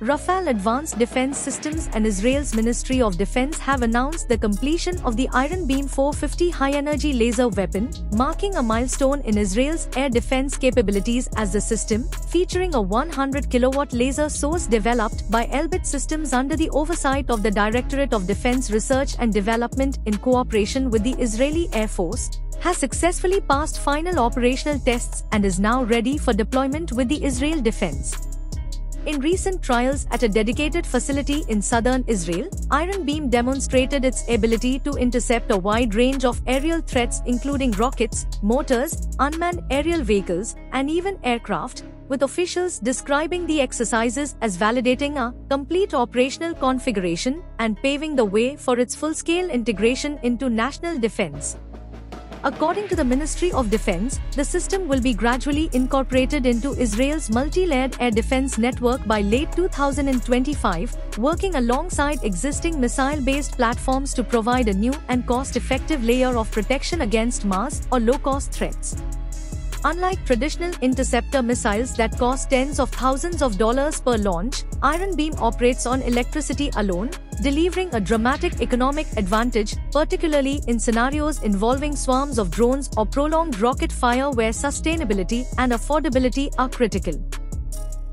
Rafale Advanced Defense Systems and Israel's Ministry of Defense have announced the completion of the Iron Beam 450 high-energy laser weapon, marking a milestone in Israel's air defense capabilities as the system, featuring a 100 kilowatt laser source developed by Elbit Systems under the oversight of the Directorate of Defense Research and Development in cooperation with the Israeli Air Force, has successfully passed final operational tests and is now ready for deployment with the Israel Defense. In recent trials at a dedicated facility in southern Israel, Iron Beam demonstrated its ability to intercept a wide range of aerial threats including rockets, mortars, unmanned aerial vehicles, and even aircraft, with officials describing the exercises as validating a complete operational configuration and paving the way for its full-scale integration into national defense. According to the Ministry of Defense, the system will be gradually incorporated into Israel's multi-layered air defense network by late 2025, working alongside existing missile-based platforms to provide a new and cost-effective layer of protection against mass or low-cost threats. Unlike traditional interceptor missiles that cost tens of thousands of dollars per launch, Iron Beam operates on electricity alone, delivering a dramatic economic advantage, particularly in scenarios involving swarms of drones or prolonged rocket fire where sustainability and affordability are critical.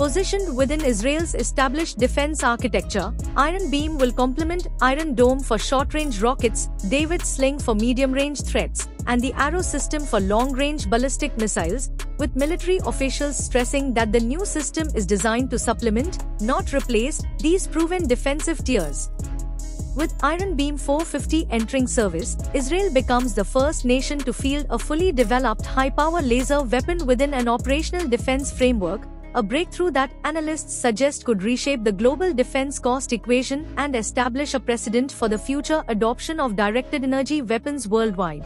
Positioned within Israel's established defense architecture, Iron Beam will complement Iron Dome for short-range rockets, David's Sling for medium-range threats, and the Arrow system for long-range ballistic missiles, with military officials stressing that the new system is designed to supplement, not replace, these proven defensive tiers. With Iron Beam 450 entering service, Israel becomes the first nation to field a fully developed high-power laser weapon within an operational defense framework, a breakthrough that analysts suggest could reshape the global defense cost equation and establish a precedent for the future adoption of directed energy weapons worldwide.